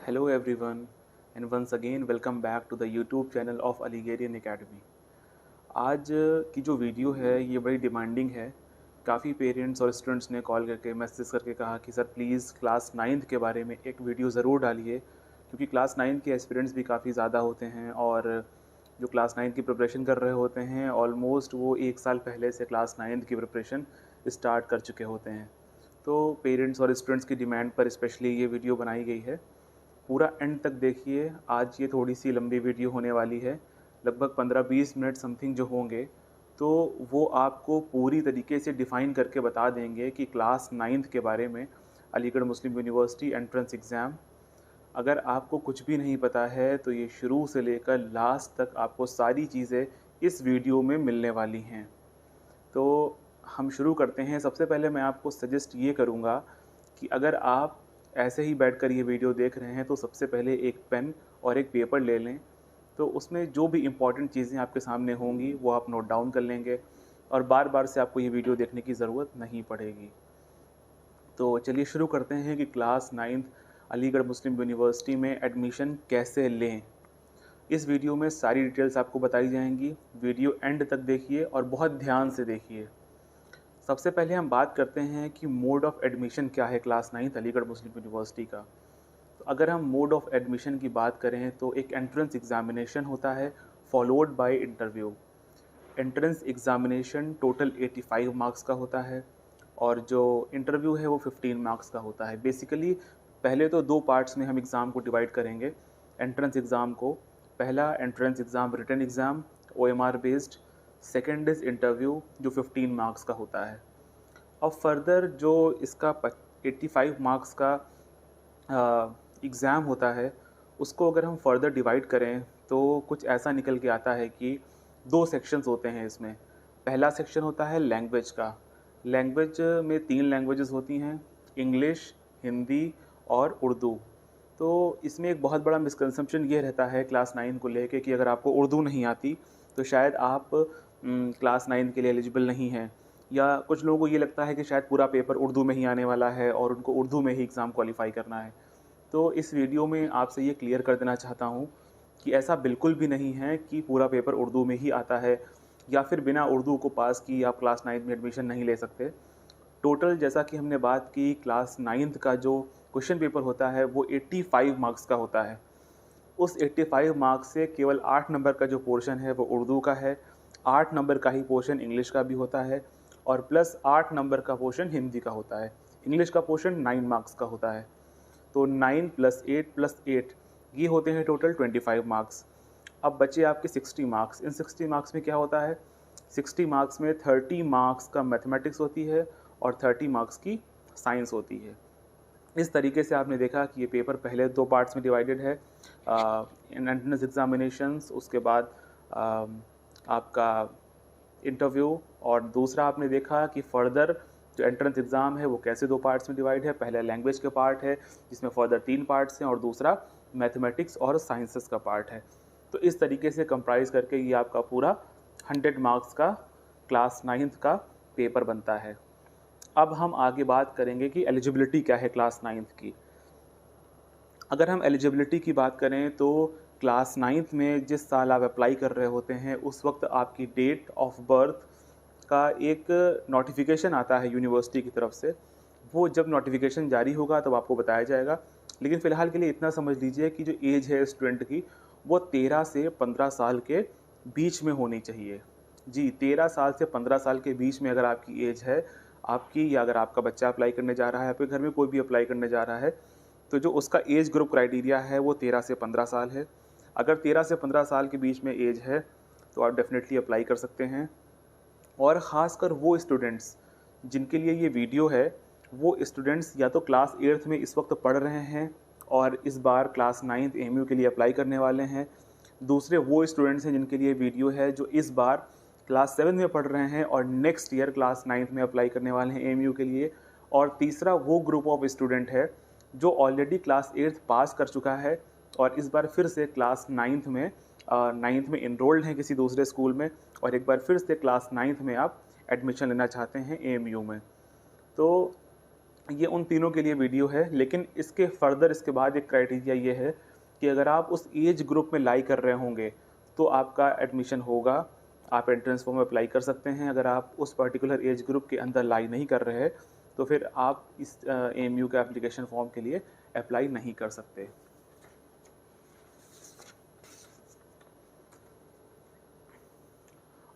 Hello everyone, and once again welcome back to the YouTube channel of Aligerian Academy। आज की जो video है ये बड़ी डिमांडिंग है। काफ़ी पेरेंट्स और स्टूडेंट्स ने कॉल करके मैसेज करके कहा कि सर प्लीज़ क्लास नाइन्थ के बारे में एक वीडियो ज़रूर डालिए, क्योंकि क्लास नाइन्थ के एस्पिरेंट्स भी काफ़ी ज़्यादा होते हैं और जो क्लास नाइन्थ की प्रिपरेशन कर रहे होते हैं ऑलमोस्ट वो 1 साल पहले से क्लास नाइन्थ की प्रिपरेशन स्टार्ट कर चुके होते हैं। तो पेरेंट्स और स्टूडेंट्स की डिमांड पर स्पेशली ये वीडियो बनाई गई है। पूरा एंड तक देखिए। आज ये थोड़ी सी लंबी वीडियो होने वाली है, लगभग 15-20 मिनट समथिंग जो होंगे, तो वो आपको पूरी तरीके से डिफ़ाइन करके बता देंगे कि क्लास नाइन्थ के बारे में अलीगढ़ मुस्लिम यूनिवर्सिटी एंट्रेंस एग्ज़ाम। अगर आपको कुछ भी नहीं पता है तो ये शुरू से लेकर लास्ट तक आपको सारी चीज़ें इस वीडियो में मिलने वाली हैं। तो हम शुरू करते हैं। सबसे पहले मैं आपको सजेस्ट ये करूँगा कि अगर आप ऐसे ही बैठकर ये वीडियो देख रहे हैं तो सबसे पहले एक पेन और एक पेपर ले लें। तो उसमें जो भी इम्पॉर्टेंट चीज़ें आपके सामने होंगी वो आप नोट डाउन कर लेंगे और बार बार से आपको ये वीडियो देखने की ज़रूरत नहीं पड़ेगी। तो चलिए शुरू करते हैं कि क्लास नाइन्थ अलीगढ़ मुस्लिम यूनिवर्सिटी में एडमिशन कैसे लें। इस वीडियो में सारी डिटेल्स आपको बताई जाएंगी। वीडियो एंड तक देखिए और बहुत ध्यान से देखिए। सबसे पहले हम बात करते हैं कि मोड ऑफ़ एडमिशन क्या है क्लास नाइन्थ अलीगढ़ मुस्लिम यूनिवर्सिटी का। तो अगर हम मोड ऑफ़ एडमिशन की बात करें तो एक एंट्रेंस एग्ज़ामिनेशन होता है followed by interview. Entrance examination total 85 marks का होता है और जो इंटरव्यू है वो 15 मार्क्स का होता है। बेसिकली पहले तो 2 पार्ट्स में हम एग्ज़ाम को डिवाइड करेंगे एंट्रेंस एग्ज़ाम को। पहला entrance exam written exam OMR based, second is interview जो 15 मार्क्स का होता है। और फर्दर जो इसका 85 मार्क्स का एग्ज़ाम होता है उसको अगर हम फर्दर डिवाइड करें तो कुछ ऐसा निकल के आता है कि 2 सेक्शंस होते हैं इसमें। पहला सेक्शन होता है लैंग्वेज का। लैंग्वेज में 3 लैंग्वेजेस होती हैं, इंग्लिश, हिंदी और उर्दू। तो इसमें एक बहुत बड़ा मिसकंसेप्शन ये रहता है क्लास 9 को लेके कि अगर आपको उर्दू नहीं आती तो शायद आप क्लास 9 के लिए एलिजिबल नहीं हैं, या कुछ लोगों को ये लगता है कि शायद पूरा पेपर उर्दू में ही आने वाला है और उनको उर्दू में ही एग्ज़ाम क्वालिफ़ाई करना है। तो इस वीडियो में आपसे ये क्लियर कर देना चाहता हूँ कि ऐसा बिल्कुल भी नहीं है कि पूरा पेपर उर्दू में ही आता है या फिर बिना उर्दू को पास किए आप क्लास 9 में एडमिशन नहीं ले सकते। टोटल जैसा कि हमने बात की क्लास 9th का जो क्वेश्चन पेपर होता है वो 85 मार्क्स का होता है। उस 85 मार्क्स से केवल 8 नंबर का जो पोर्शन है वो उर्दू का है, 8 नंबर का ही पोर्शन इंग्लिश का भी होता है और प्लस 8 नंबर का पोर्शन हिंदी का होता है। इंग्लिश का पोर्शन 9 मार्क्स का होता है। तो 9 + 8 ये होते हैं टोटल 25 मार्क्स। अब बचे आपके 60 मार्क्स। इन 60 मार्क्स में क्या होता है, 60 मार्क्स में 30 मार्क्स का मैथमेटिक्स होती है और 30 मार्क्स की साइंस होती है। इस तरीके से आपने देखा कि ये पेपर पहले 2 पार्ट्स में डिवाइडेड है, एंट्रेंस एग्जामिनेशंस, उसके बाद आपका इंटरव्यू, और दूसरा आपने देखा कि फर्दर जो एंट्रेंस एग्ज़ाम है वो कैसे 2 पार्ट्स में डिवाइड है। पहला लैंग्वेज का पार्ट है जिसमें फर्दर 3 पार्ट्स हैं और दूसरा मैथमेटिक्स और साइंसेस का पार्ट है। तो इस तरीके से कंप्राइज करके ये आपका पूरा 100 मार्क्स का क्लास 9th का पेपर बनता है। अब हम आगे बात करेंगे कि एलिजिबिलिटी क्या है क्लास 9th की। अगर हम एलिजिबिलिटी की बात करें तो क्लास 9th में जिस साल आप अप्लाई कर रहे होते हैं उस वक्त आपकी डेट ऑफ बर्थ का एक नोटिफिकेशन आता है यूनिवर्सिटी की तरफ से। वो जब नोटिफिकेशन जारी होगा तब आपको बताया जाएगा। लेकिन फ़िलहाल के लिए इतना समझ लीजिए कि जो एज है स्टूडेंट की वो 13 से 15 साल के बीच में होनी चाहिए। जी, 13 साल से 15 साल के बीच में अगर आपकी एज है आपकी, या अगर आपका बच्चा अप्लाई करने जा रहा है, आपके घर में कोई भी अप्लाई करने जा रहा है, तो जो उसका एज ग्रुप क्राइटेरिया है वो 13 से 15 साल है। अगर 13 से 15 साल के बीच में एज है तो आप डेफ़िनेटली अप्लाई कर सकते हैं। और ख़ासकर वो स्टूडेंट्स जिनके लिए ये वीडियो है, वो स्टूडेंट्स या तो क्लास 8th में इस वक्त पढ़ रहे हैं और इस बार क्लास 9th AMU के लिए अप्लाई करने वाले हैं। दूसरे वो स्टूडेंट्स हैं जिनके लिए वीडियो है जो इस बार क्लास 7 में पढ़ रहे हैं और नेक्स्ट ईयर क्लास 9th में अप्लाई करने वाले हैं AMU के लिए। और तीसरा वो ग्रुप ऑफ स्टूडेंट है जो ऑलरेडी क्लास 8th पास कर चुका है और इस बार फिर से क्लास 9th में इनरोल्ड हैं किसी दूसरे स्कूल में और एक बार फिर से क्लास 9th में आप एडमिशन लेना चाहते हैं AMU में। तो ये उन तीनों के लिए वीडियो है, लेकिन इसके फर्दर इसके बाद एक क्राइटेरिया ये है कि अगर आप उस एज ग्रुप में लाई कर रहे होंगे तो आपका एडमिशन होगा, आप एंट्रेंस फॉर्म अप्लाई कर सकते हैं। अगर आप उस पर्टिकुलर एज ग्रुप के अंदर लाई नहीं कर रहे तो फिर आप इस एएमयू के एप्लीकेशन फॉर्म के लिए अप्लाई नहीं कर सकते।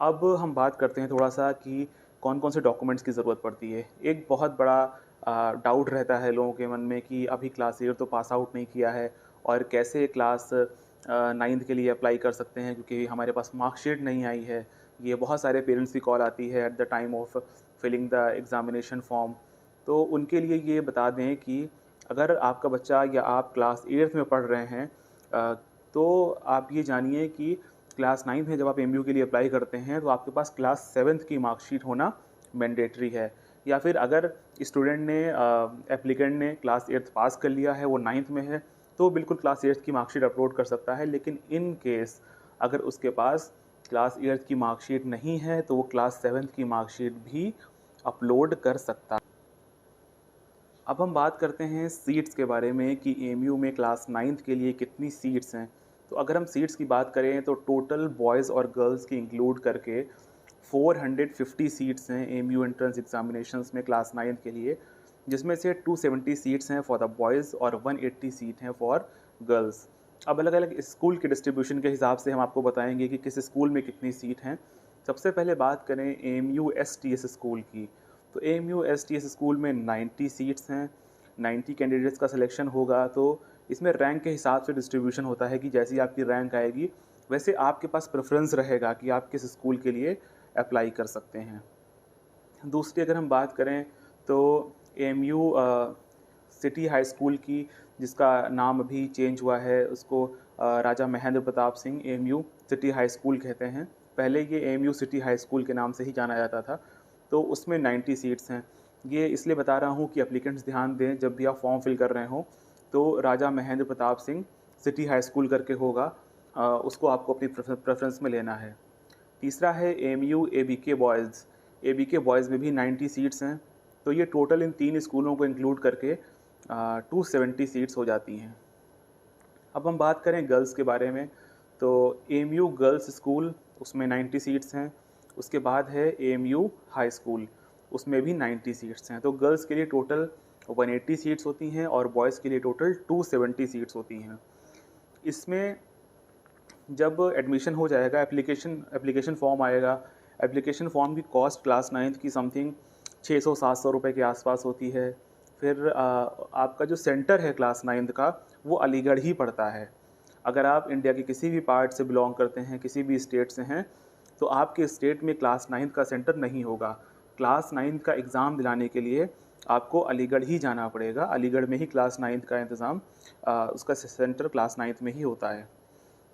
अब हम बात करते हैं थोड़ा-सा कि कौन-कौन से डॉक्यूमेंट्स की ज़रूरत पड़ती है। एक बहुत बड़ा डाउट रहता है लोगों के मन में कि अभी क्लास 8 तो पास आउट नहीं किया है और कैसे क्लास 9th के लिए अप्लाई कर सकते हैं क्योंकि हमारे पास मार्कशीट नहीं आई है। ये बहुत सारे पेरेंट्स की कॉल आती है at the time of filling the examination form. तो उनके लिए ये बता दें कि अगर आपका बच्चा या आप क्लास 8th में पढ़ रहे हैं तो आप ये जानिए कि क्लास 9th में जब आप एमयू के लिए अप्लाई करते हैं तो आपके पास क्लास 7th की मार्कशीट होना मैंडेटरी है। या फिर अगर स्टूडेंट ने एप्लीकेंट ने क्लास 8th पास कर लिया है, वो 9th में है, तो बिल्कुल क्लास 8th की मार्कशीट अपलोड कर सकता है। लेकिन इन केस अगर उसके पास क्लास 8th की मार्कशीट नहीं है तो वो क्लास 7th की मार्कशीट भी अपलोड कर सकता है। अब हम बात करते हैं सीट्स के बारे में कि एमयू में क्लास 9th के लिए कितनी सीट्स हैं। तो अगर हम सीट्स की बात करें तो टोटल बॉयज़ और गर्ल्स की इंक्लूड करके 450 सीट्स हैं एमयू एंट्रेंस एग्जामिनेशंस में क्लास 9th के लिए, जिसमें से 270 सीट्स हैं फॉर द बॉयज़ और 180 सीट हैं फॉर गर्ल्स। अब अलग अलग स्कूल के डिस्ट्रीब्यूशन के हिसाब से हम आपको बताएंगे कि किस स्कूल में कितनी सीट हैं। सबसे पहले बात करें एमयू एसटीएस स्कूल की, तो एमयू एसटीएस स्कूल में 90 सीट्स हैं। 90 कैंडिडेट्स का सिलेक्शन होगा, तो इसमें रैंक के हिसाब से डिस्ट्रीब्यूशन होता है कि जैसी आपकी रैंक आएगी वैसे आपके पास प्रेफरेंस रहेगा कि आप किस स्कूल के लिए अप्लाई कर सकते हैं। दूसरी अगर हम बात करें तो एमयू सिटी हाई स्कूल की, जिसका नाम अभी चेंज हुआ है, उसको Raja Mahendra Pratap Singh MU city high school कहते हैं। पहले ये एमयू सिटी हाई स्कूल के नाम से ही जाना जाता था। तो उसमें 90 सीट्स हैं। ये इसलिए बता रहा हूँ कि एप्लीकेंट्स ध्यान दें जब भी आप फॉर्म फिल कर रहे हों तो Raja Mahendra Pratap Singh city high school करके होगा, उसको आपको अपनी प्रेफरेंस में लेना है। तीसरा है MU ABK boys. ABK boys में भी 90 सीट्स हैं, तो ये टोटल इन 3 स्कूलों को इंक्लूड करके 270 सीट्स हो जाती हैं। अब हम बात करें गर्ल्स के बारे में, तो एमयू गर्ल्स स्कूल उसमें 90 सीट्स हैं। उसके बाद है एमयू हाई स्कूल, उसमें भी 90 सीट्स हैं। तो गर्ल्स के लिए टोटल 180 सीट्स होती हैं और बॉयज़ के लिए टोटल 270 सीट्स होती हैं। इसमें जब एडमिशन हो जाएगा, एप्लीकेशन फ़ॉर्म आएगा, एप्लीकेशन फ़ॉर्म की कॉस्ट क्लास 9th की समथिंग 600-700 रुपये के आसपास होती है। फिर आपका जो सेंटर है क्लास 9th का वो अलीगढ़ ही पड़ता है। अगर आप इंडिया के किसी भी पार्ट से बिलोंग करते हैं, किसी भी स्टेट से हैं, तो आपके स्टेट में क्लास 9th का सेंटर नहीं होगा। क्लास 9th का एग्ज़ाम दिलाने के लिए आपको अलीगढ़ ही जाना पड़ेगा। अलीगढ़ में ही क्लास 9th का इंतज़ाम, उसका सेंटर क्लास 9th में ही होता है।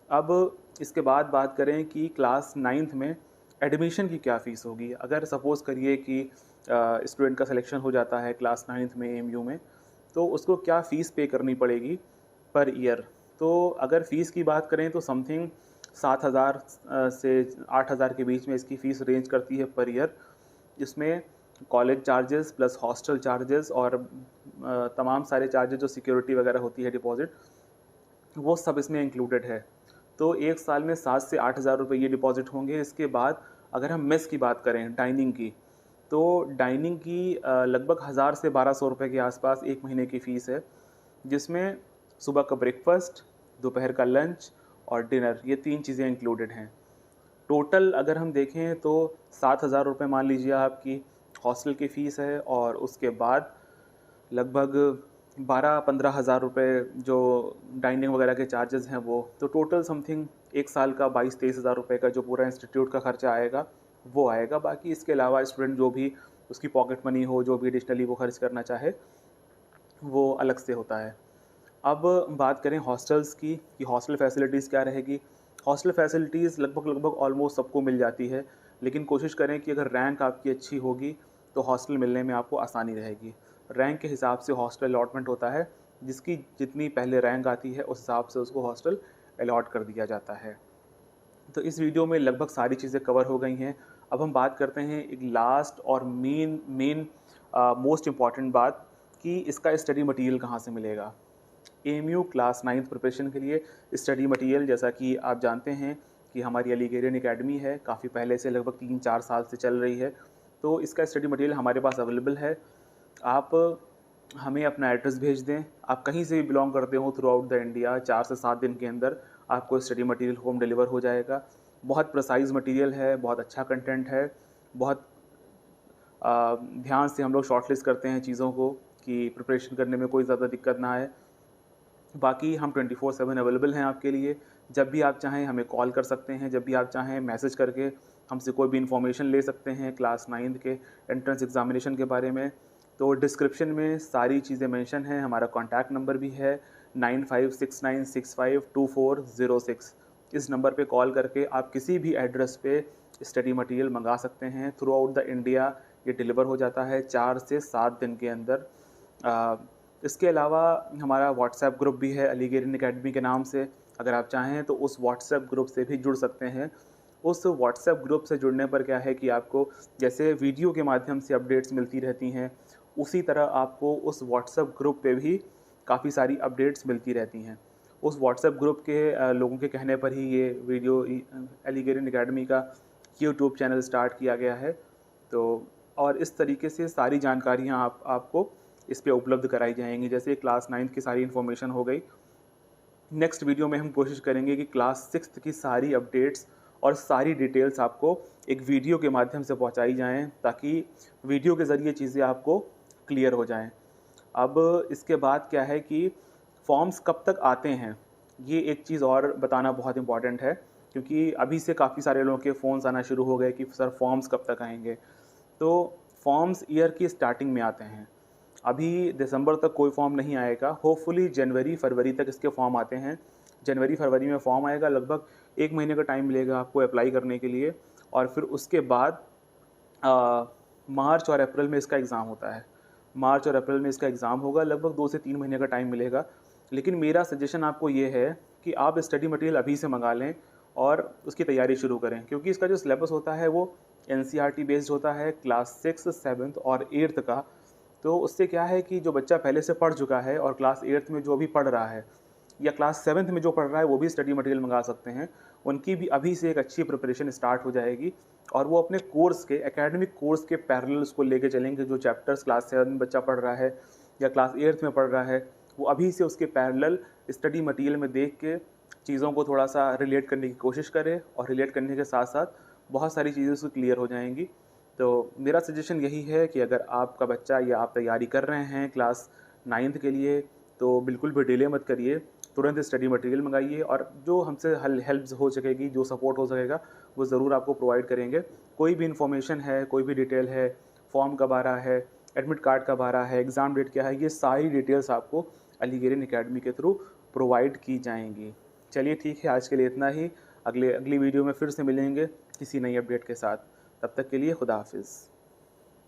अब इसके बाद बात करें कि क्लास 9th में एडमिशन की क्या फ़ीस होगी। अगर सपोज़ करिए कि स्टूडेंट का सिलेक्शन हो जाता है क्लास 9th में एमयू में, तो उसको क्या फ़ीस पे करनी पड़ेगी पर ईयर। तो अगर फ़ीस की बात करें तो समथिंग 7,000 से 8,000 के बीच में इसकी फ़ीस रेंज करती है पर ईयर। जिसमें college charges plus hostel charges और तमाम सारे चार्जेस जो सिक्योरिटी वगैरह होती है, डिपॉज़िट, वो सब इसमें इंक्लूडेड है। तो 1 साल में 7 से 8,000 रुपये ये डिपॉज़िट होंगे। इसके बाद अगर हम मेस की बात करें, डाइनिंग की, तो डाइनिंग की लगभग 1000 से 1200 रुपये के आसपास 1 महीने की फ़ीस है, जिसमें सुबह का ब्रेकफ़ास्ट, दोपहर का लंच और डिनर, ये 3 चीज़ें इंक्लूडेड हैं। टोटल अगर हम देखें तो 7,000 रुपये मान लीजिए आपकी हॉस्टल की फ़ीस है और उसके बाद लगभग 12-15 हज़ार रुपये जो डाइनिंग वगैरह के चार्जेस हैं वो, तो टोटल समथिंग 1 साल का 22-23 हज़ार रुपये का जो पूरा इंस्टीट्यूट का खर्चा आएगा वो आएगा। बाकी इसके अलावा स्टूडेंट जो भी उसकी पॉकेट मनी हो, जो भी एडिशनली वो खर्च करना चाहे, वो अलग से होता है। अब बात करें हॉस्टल्स की कि हॉस्टल फैसिलिटीज़ क्या रहेगी। हॉस्टल फैसिलिटीज़ लगभग ऑलमोस्ट सबको मिल जाती है, लेकिन कोशिश करें कि अगर रैंक आपकी अच्छी होगी तो हॉस्टल मिलने में आपको आसानी रहेगी। रैंक के हिसाब से हॉस्टल अलॉटमेंट होता है, जिसकी जितनी पहले रैंक आती है उस हिसाब से उसको हॉस्टल अलॉट कर दिया जाता है। तो इस वीडियो में लगभग सारी चीज़ें कवर हो गई हैं। अब हम बात करते हैं एक लास्ट और मेन मोस्ट इम्पॉर्टेंट बात कि इसका स्टडी मटेरियल कहाँ से मिलेगा। एएमयू क्लास 9th प्रिपरेशन के लिए स्टडी मटेरियल, जैसा कि आप जानते हैं कि हमारी अलीगेरियन एकेडमी है, काफ़ी पहले से लगभग 3-4 साल से चल रही है, तो इसका स्टडी मटेरियल हमारे पास अवेलेबल है। आप हमें अपना एड्रेस भेज दें, आप कहीं से भी बिलोंग करते हो थ्रू आउट द इंडिया, 4 से 7 दिन के अंदर आपको स्टडी मटेरियल होम डिलीवर हो जाएगा। बहुत प्रिसाइज़ मटेरियल है, बहुत अच्छा कंटेंट है, बहुत ध्यान से हम लोग शॉर्टलिस्ट करते हैं चीज़ों को कि प्रिपरेशन करने में कोई ज़्यादा दिक्कत ना आए। बाकी हम 24/7 अवेलेबल हैं आपके लिए। जब भी आप चाहें हमें कॉल कर सकते हैं, जब भी आप चाहें मैसेज करके हमसे कोई भी इन्फॉर्मेशन ले सकते हैं क्लास 9th के एंट्रेंस एग्ज़ामिनेशन के बारे में। तो डिस्क्रिप्शन में सारी चीज़ें मेंशन हैं, हमारा कॉन्टैक्ट नंबर भी है 9569652406। इस नंबर पे कॉल करके आप किसी भी एड्रेस पे स्टडी मटेरियल मंगा सकते हैं। थ्रू आउट द इंडिया ये डिलीवर हो जाता है 4 से 7 दिन के अंदर। इसके अलावा हमारा व्हाट्सएप ग्रुप भी है अलीगेरियन एकेडमी के नाम से। अगर आप चाहें तो उस व्हाट्सएप ग्रुप से भी जुड़ सकते हैं। उस व्हाट्सएप ग्रुप से जुड़ने पर क्या है कि आपको जैसे वीडियो के माध्यम से अपडेट्स मिलती रहती हैं, उसी तरह आपको उस व्हाट्सएप ग्रुप पे भी काफ़ी सारी अपडेट्स मिलती रहती हैं। उस व्हाट्सएप ग्रुप के लोगों के कहने पर ही ये वीडियो अलीगेरियन एकेडमी का यूट्यूब चैनल स्टार्ट किया गया है। तो और इस तरीके से सारी जानकारियाँ आपको इस पे उपलब्ध कराई जाएंगी। जैसे क्लास 9th की सारी इन्फॉर्मेशन हो गई, नेक्स्ट वीडियो में हम कोशिश करेंगे कि क्लास 6th की सारी अपडेट्स और सारी डिटेल्स आपको एक वीडियो के माध्यम से पहुंचाई जाएं, ताकि वीडियो के ज़रिए चीज़ें आपको क्लियर हो जाएं। अब इसके बाद क्या है कि फॉर्म्स कब तक आते हैं, ये एक चीज़ और बताना बहुत इम्पॉर्टेंट है, क्योंकि अभी से काफ़ी सारे लोगों के फ़ोन्स आना शुरू हो गए कि सर फॉर्म्स कब तक आएंगे। तो फॉर्म्स ईयर की स्टार्टिंग में आते हैं। अभी दिसंबर तक कोई फॉर्म नहीं आएगा, होपफुली जनवरी-फरवरी तक इसके फॉर्म आते हैं। जनवरी-फरवरी में फॉर्म आएगा, लगभग 1 महीने का टाइम मिलेगा आपको अप्लाई करने के लिए, और फिर उसके बाद मार्च और अप्रैल में इसका एग्ज़ाम होता है। मार्च और अप्रैल में इसका एग्ज़ाम होगा, लगभग 2 से 3 महीने का टाइम मिलेगा। लेकिन मेरा सजेशन आपको ये है कि आप स्टडी मटेरियल अभी से मंगा लें और उसकी तैयारी शुरू करें, क्योंकि इसका जो सिलेबस होता है वो एनसीईआरटी बेस्ड होता है, क्लास 6, 7th और 8th का। तो उससे क्या है कि जो बच्चा पहले से पढ़ चुका है और क्लास 8th में जो अभी पढ़ रहा है या क्लास 7th में जो पढ़ रहा है वो भी स्टडी मटेरियल मंगा सकते हैं। उनकी भी अभी से एक अच्छी प्रिपरेशन स्टार्ट हो जाएगी और वो अपने कोर्स के एकेडमिक कोर्स के पैरेलल उसको लेके चलेंगे। जो चैप्टर्स क्लास 7 में बच्चा पढ़ रहा है या क्लास 8th में पढ़ रहा है, वो अभी से उसके पैरेलल स्टडी मटेरियल में देख के चीज़ों को थोड़ा सा रिलेट करने की कोशिश करे, और रिलेट करने के साथ साथ बहुत सारी चीज़ें उसको क्लियर हो जाएंगी। तो मेरा सजेशन यही है कि अगर आपका बच्चा या आप तैयारी कर रहे हैं क्लास 9th के लिए, तो बिल्कुल भी डिले मत करिए, तुरंत स्टडी मटेरियल मंगाइए, और जो हमसे हेल्प हो सकेगी, जो सपोर्ट हो सकेगा, वो ज़रूर आपको प्रोवाइड करेंगे। कोई भी इन्फॉर्मेशन है, कोई भी डिटेल है, फॉर्म कब आ रहा है, एडमिट कार्ड कब आ रहा है, एग्ज़ाम डेट क्या है, ये सारी डिटेल्स आपको अलीगेरियन एकेडमी के थ्रू प्रोवाइड की जाएंगी। चलिए ठीक है, आज के लिए इतना ही। अगली वीडियो में फिर से मिलेंगे किसी नई अपडेट के साथ। तब तक के लिए खुदा हाफिज़।